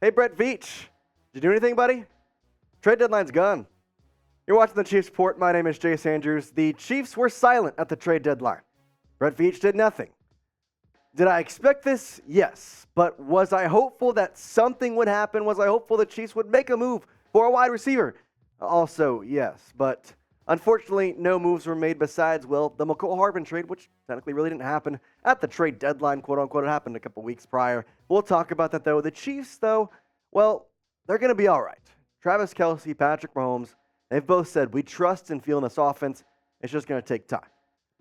Hey, Brett Veach. Did you do anything, buddy? Trade deadline's gone. You're watching the Chiefs Report. My name is Jace Andrews. The Chiefs were silent at the trade deadline. Brett Veach did nothing. Did I expect this? Yes. But was I hopeful that something would happen? Was I hopeful the Chiefs would make a move for a wide receiver? Also, yes. But unfortunately, no moves were made besides, well, the Mecole Hardman trade, which technically really didn't happen at the trade deadline, quote unquote. It happened a couple weeks prior. We'll talk about that, though. The Chiefs, though, well, they're going to be all right. Travis Kelce, Patrick Mahomes, they've both said, we trust and feel in this offense. It's just going to take time.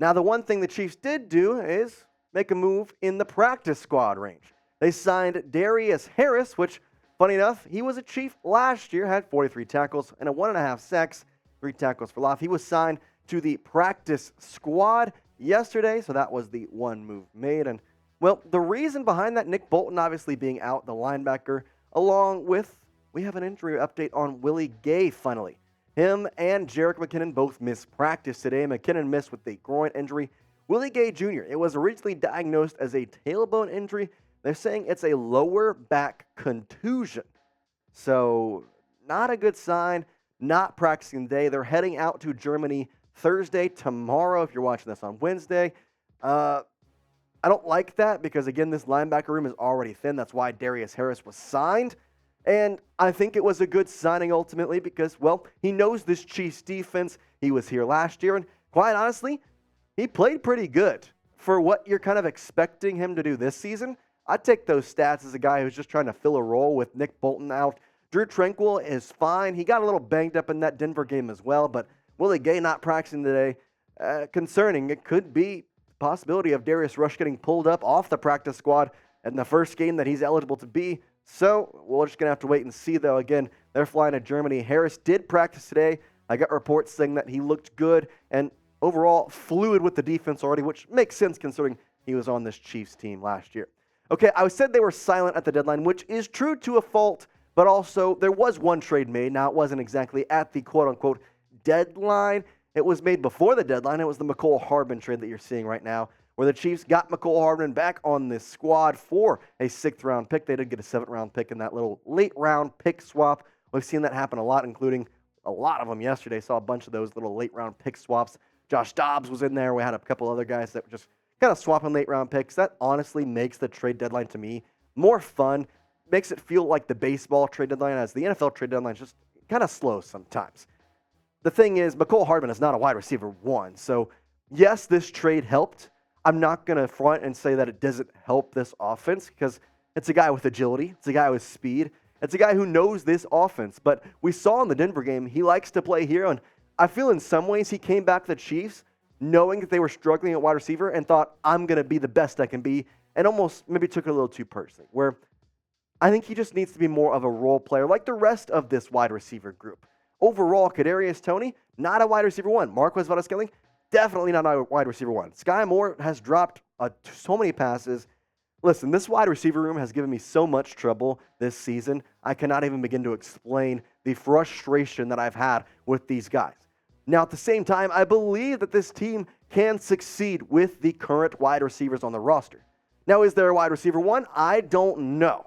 Now, the one thing the Chiefs did do is make a move in the practice squad range. They signed Darius Harris, which, funny enough, he was a Chief last year, had 43 tackles and a 1.5 sacks, 3 tackles for loss. He was signed to the practice squad yesterday, so that was the one move made. And, well, the reason behind that, Nick Bolton obviously being out, the linebacker, along with, we have an injury update on Willie Gay finally. Him and Jerick McKinnon both missed practice today. McKinnon missed with a groin injury. Willie Gay Jr., it was originally diagnosed as a tailbone injury. They're saying it's a lower back contusion. So, not a good sign. Not practicing today. They're heading out to Germany Thursday, tomorrow, if you're watching this on Wednesday. I don't like that because, again, this linebacker room is already thin. That's why Darius Harris was signed. And I think it was a good signing ultimately because, well, he knows this Chiefs defense. He was here last year, and quite honestly, he played pretty good for what you're kind of expecting him to do this season. I'd take those stats as a guy who's just trying to fill a role with Nick Bolton out. Drew Tranquil is fine. He got a little banged up in that Denver game as well, but Willie Gay not practicing today, concerning. It could be the possibility of Darius Rush getting pulled up off the practice squad in the first game that he's eligible to be. So we're just going to have to wait and see, though. Again, they're flying to Germany. Harris did practice today. I got reports saying that he looked good and overall fluid with the defense already, which makes sense considering he was on this Chiefs team last year. Okay, I said they were silent at the deadline, which is true to a fault, but also there was one trade made. Now, it wasn't exactly at the quote-unquote deadline. It was made before the deadline. It was the Mecole Hardman trade that you're seeing right now, where the Chiefs got Mecole Hardman back on this squad for a 6th-round pick. They did get a 7th-round pick in that little late-round pick swap. We've seen that happen a lot, including a lot of them yesterday. Saw a bunch of those little late-round pick swaps. Josh Dobbs was in there. We had a couple other guys that were just kind of swapping late-round picks. That honestly makes the trade deadline, to me, more fun. Makes it feel like the baseball trade deadline, as the NFL trade deadline is just kind of slow sometimes. The thing is, Mecole Hardman is not a wide receiver one. So, yes, this trade helped. I'm not going to front and say that it doesn't help this offense because it's a guy with agility. It's a guy with speed. It's a guy who knows this offense. But we saw in the Denver game, he likes to play here. And I feel in some ways he came back to the Chiefs knowing that they were struggling at wide receiver and thought, I'm going to be the best I can be, and almost maybe took it a little too personally, where I think he just needs to be more of a role player like the rest of this wide receiver group. Overall, Kadarius Toney, not a wide receiver one. Marquez Valdes-Scantling, definitely not a wide receiver one. Sky Moore has dropped so many passes. Listen, this wide receiver room has given me so much trouble this season. I cannot even begin to explain the frustration that I've had with these guys. Now, at the same time, I believe that this team can succeed with the current wide receivers on the roster. Now, is there a wide receiver one? I don't know.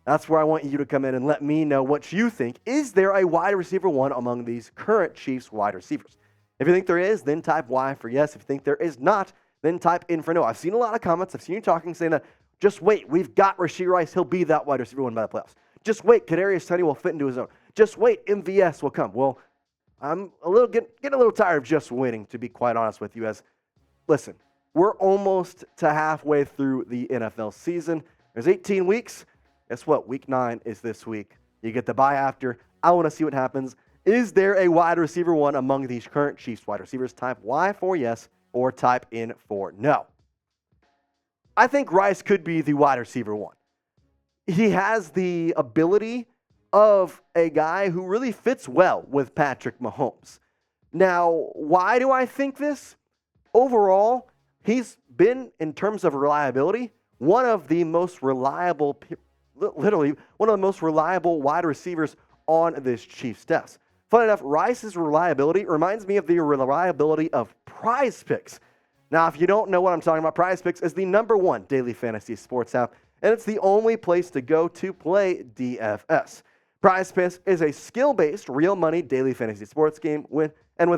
That's where I want you to come in and let me know what you think. Is there a wide receiver one among these current Chiefs wide receivers? If you think there is, then type Y for yes. If you think there is not, then type in for no. I've seen a lot of comments. I've seen you talking, saying that, just wait, we've got Rashee Rice. He'll be that wide receiver one by the playoffs. Just wait, Kadarius Toney will fit into his own. Just wait, MVS will come. Well, I'm getting a little tired of just waiting, to be quite honest with you. As listen, we're almost to halfway through the NFL season. There's 18 weeks. Guess what? Week 9 is this week. You get the bye after. I want to see what happens. Is there a wide receiver one among these current Chiefs wide receivers? Type Y for yes or type in for no. I think Rice could be the wide receiver one. He has the ability of a guy who really fits well with Patrick Mahomes. Now, why do I think this? Overall, he's been, in terms of reliability, one of the most reliable, literally one of the most reliable wide receivers on this Chiefs desk. Funny enough, Rice's reliability reminds me of the reliability of Prize Picks. Now, if you don't know what I'm talking about, Prize Picks is the #1 daily fantasy sports app. and it's the only place to go to play DFS. Prize Picks is a skill-based, real money daily fantasy sports game with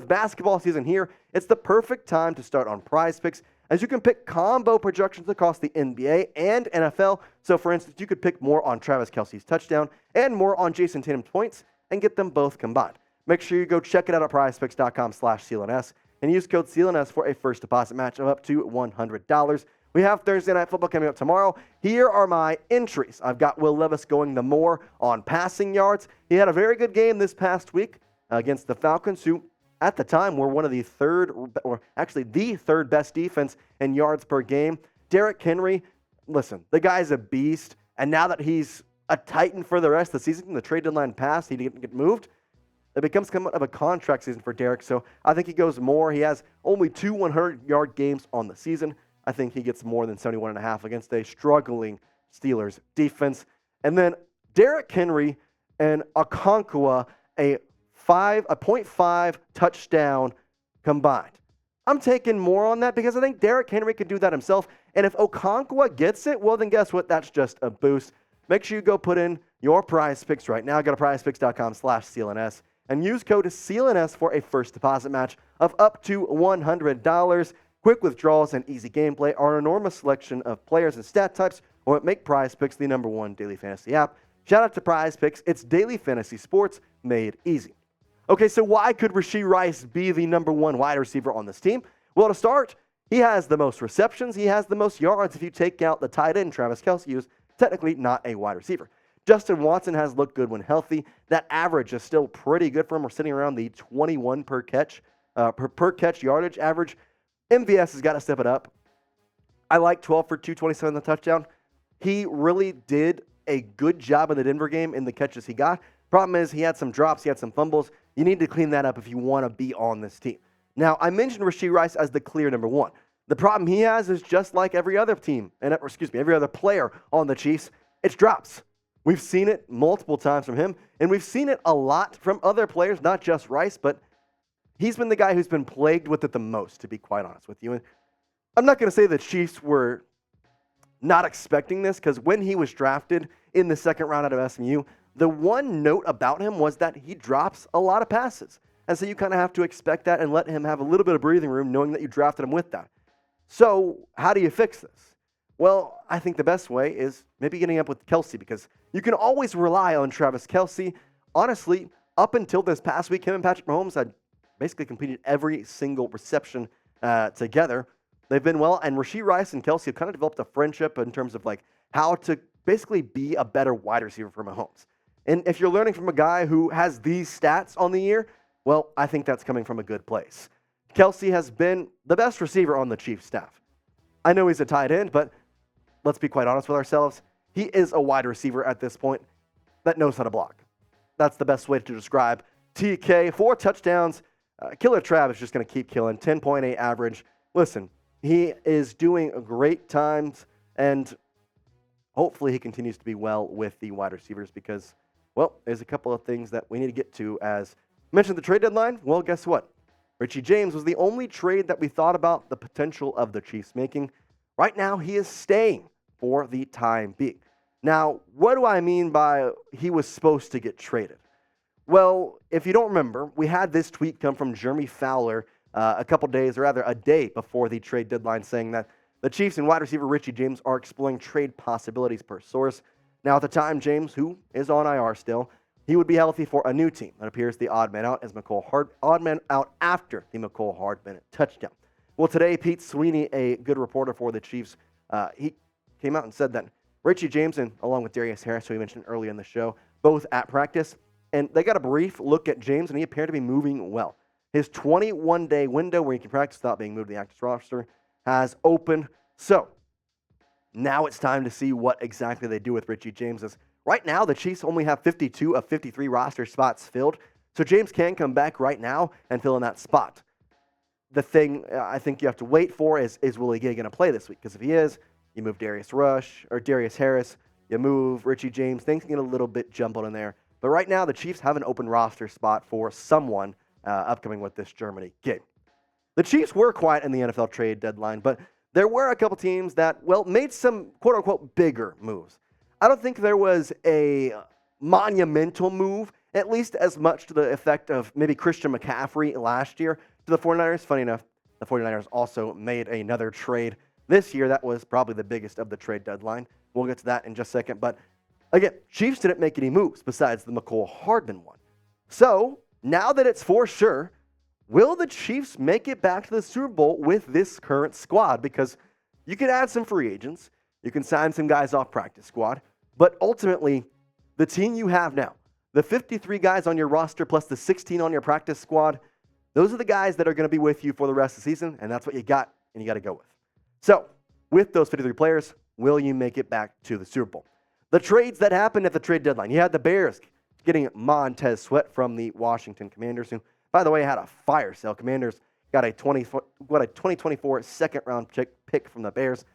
basketball season here, it's the perfect time to start on Prize Picks, as you can pick combo projections across the NBA and NFL. So, for instance, you could pick more on Travis Kelce's touchdown and more on Jason Tatum's points and get them both combined. Make sure you go check it out at prizepicks.com/CLNS and use code CLNS for a first deposit match of up to $100. We have Thursday Night Football coming up tomorrow. Here are my entries. I've got Will Levis going the more on passing yards. He had a very good game this past week against the Falcons, who at the time were one of the the third best defense in yards per game. Derrick Henry, listen, the guy's a beast, and now that he's a Titan for the rest of the season, the trade deadline passed, he didn't get moved. It becomes somewhat of a contract season for Derrick, so I think he goes more. He has only 2 100-yard games on the season. I think he gets more than 71.5 against a struggling Steelers defense. And then Derrick Henry and Okonkwo, a 0.5 touchdown combined. I'm taking more on that because I think Derrick Henry can do that himself. And if Okonkwo gets it, well, then guess what? That's just a boost. Make sure you go put in your Prize Picks right now. Go to prizepicks.com/CLNS and use code CLNS for a first deposit match of up to $100. Quick withdrawals and easy gameplay are an enormous selection of players and stat types what make Prize Picks the #1 daily fantasy app. Shout out to Prize Picks. It's daily fantasy sports made easy. Okay, so why could Rashee Rice be the #1 wide receiver on this team? Well, to start, he has the most receptions. He has the most yards if you take out the tight end Travis Kelce, who's technically not a wide receiver. Justin Watson has looked good when healthy. That average is still pretty good for him. We're sitting around the 21 per catch yardage average. MVS has got to step it up. I like 12 for 227 the touchdown. He really did a good job in the Denver game in the catches he got. Problem is he had some drops, he had some fumbles. You need to clean that up if you want to be on this team. Now, I mentioned Rashee Rice as the clear #1. The problem he has is just like every other team, every other player on the Chiefs, it's drops. We've seen it multiple times from him, and we've seen it a lot from other players, not just Rice, but he's been the guy who's been plagued with it the most, to be quite honest with you. And I'm not going to say the Chiefs were not expecting this, because when he was drafted in the second round out of SMU, the one note about him was that he drops a lot of passes. And so you kind of have to expect that and let him have a little bit of breathing room knowing that you drafted him with that. So how do you fix this? Well, I think the best way is maybe getting up with Kelce, because you can always rely on Travis Kelce. Honestly, up until this past week, him and Patrick Mahomes had basically completed every single reception together. They've been well, and Rashee Rice and Kelce have kind of developed a friendship in terms of like how to basically be a better wide receiver for Mahomes. And if you're learning from a guy who has these stats on the year, well, I think that's coming from a good place. Kelce has been the best receiver on the Chiefs staff. I know he's a tight end, but let's be quite honest with ourselves. He is a wide receiver at this point that knows how to block. That's the best way to describe TK. 4 touchdowns. Killer Trav is just going to keep killing. 10.8 average. Listen, he is doing great times, and hopefully he continues to be well with the wide receivers because, well, there's a couple of things that we need to get to. As mentioned, the trade deadline. Well, guess what? Richie James was the only trade that we thought about the potential of the Chiefs making. Right now, he is staying for the time being. Now, what do I mean by he was supposed to get traded? Well, if you don't remember, we had this tweet come from Jeremy Fowler a day before the trade deadline, saying that the Chiefs and wide receiver Richie James are exploring trade possibilities per source. Now, at the time, James, who is on IR still, he would be healthy for a new team. It appears the odd man out is Mecole Hardman out after the Mecole Hardman touchdown. Well, today, Pete Sweeney, a good reporter for the Chiefs, he came out and said that Richie James, and along with Darius Harris, who we mentioned earlier in the show, both at practice, and they got a brief look at James, and he appeared to be moving well. His 21-day window where he can practice without being moved to the active roster has opened. So now it's time to see what exactly they do with Richie James. As right now, the Chiefs only have 52 of 53 roster spots filled. So James can come back right now and fill in that spot. The thing I think you have to wait for is Willie going to play this week? Because if he is, you move Darius Harris, you move Richie James. Things can get a little bit jumbled in there. But right now, the Chiefs have an open roster spot for someone upcoming with this Germany game. The Chiefs were quiet in the NFL trade deadline, but there were a couple teams that, made some quote-unquote bigger moves. I don't think there was a monumental move, at least as much to the effect of maybe Christian McCaffrey last year to the 49ers. Funny enough, the 49ers also made another trade this year. That was probably the biggest of the trade deadline. We'll get to that in just a second. But again, Chiefs didn't make any moves besides the Mecole Hardman one. So now that it's for sure, will the Chiefs make it back to the Super Bowl with this current squad? Because you can add some free agents. You can sign some guys off practice squad. But ultimately, the team you have now, the 53 guys on your roster plus the 16 on your practice squad, those are the guys that are going to be with you for the rest of the season, and that's what you got, and you got to go with. So, with those 53 players, will you make it back to the Super Bowl? The trades that happened at the trade deadline. You had the Bears getting Montez Sweat from the Washington Commanders, who, by the way, had a fire sale. Commanders got a 2024 second-round pick from the Bears.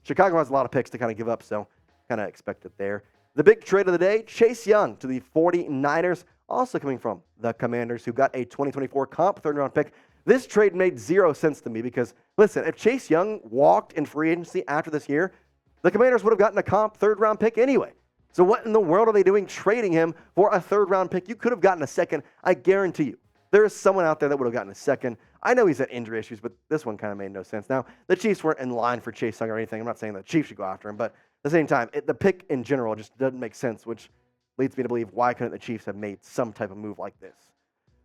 Chicago has a lot of picks to kind of give up, so kind of expect it there. The big trade of the day, Chase Young to the 49ers, also coming from the Commanders, who got a 2024 comp third-round pick. This trade made zero sense to me because, listen, if Chase Young walked in free agency after this year, the Commanders would have gotten a comp third-round pick anyway. So what in the world are they doing trading him for a third-round pick? You could have gotten a second. I guarantee you. There is someone out there that would have gotten a second. I know he's had injury issues, but this one kind of made no sense. Now, the Chiefs weren't in line for Chase Young or anything. I'm not saying the Chiefs should go after him, but at the same time, the pick in general just doesn't make sense, which leads me to believe why couldn't the Chiefs have made some type of move like this?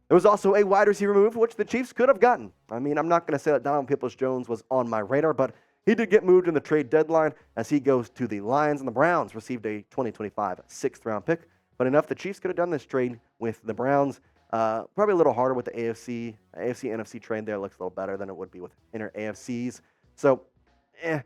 There was also a wide receiver move, which the Chiefs could have gotten. I mean, I'm not going to say that Donovan Peoples-Jones was on my radar, but he did get moved in the trade deadline as he goes to the Lions, and the Browns received a 2025 sixth-round pick. But enough, the Chiefs could have done this trade with the Browns. Probably a little harder with the AFC-NFC trade there. It looks a little better than it would be with inner AFCs. So, I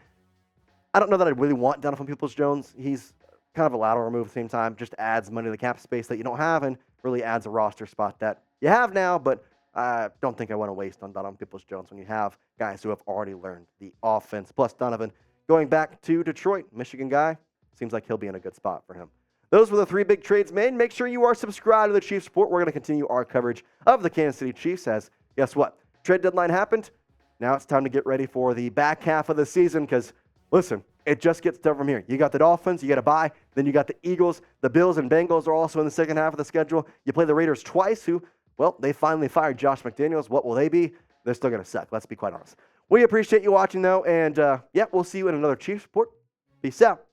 don't know that I really want Donovan Peoples-Jones. He's kind of a lateral move at the same time. Just adds money to the cap space that you don't have and really adds a roster spot that you have now, but I don't think I want to waste on Donovan Peoples-Jones when you have guys who have already learned the offense. Plus, Donovan going back to Detroit, Michigan guy, seems like he'll be in a good spot for him. Those were the three big trades made. Make sure you are subscribed to the Chiefs Report. We're going to continue our coverage of the Kansas City Chiefs as, guess what? Trade deadline happened. Now it's time to get ready for the back half of the season because, listen, it just gets tough from here. You got the Dolphins, you got to bye. Then you got the Eagles. The Bills and Bengals are also in the second half of the schedule. You play the Raiders twice, who, well, they finally fired Josh McDaniels. What will they be? They're still going to suck. Let's be quite honest. We appreciate you watching, though. And, we'll see you in another Chiefs Report. Peace out.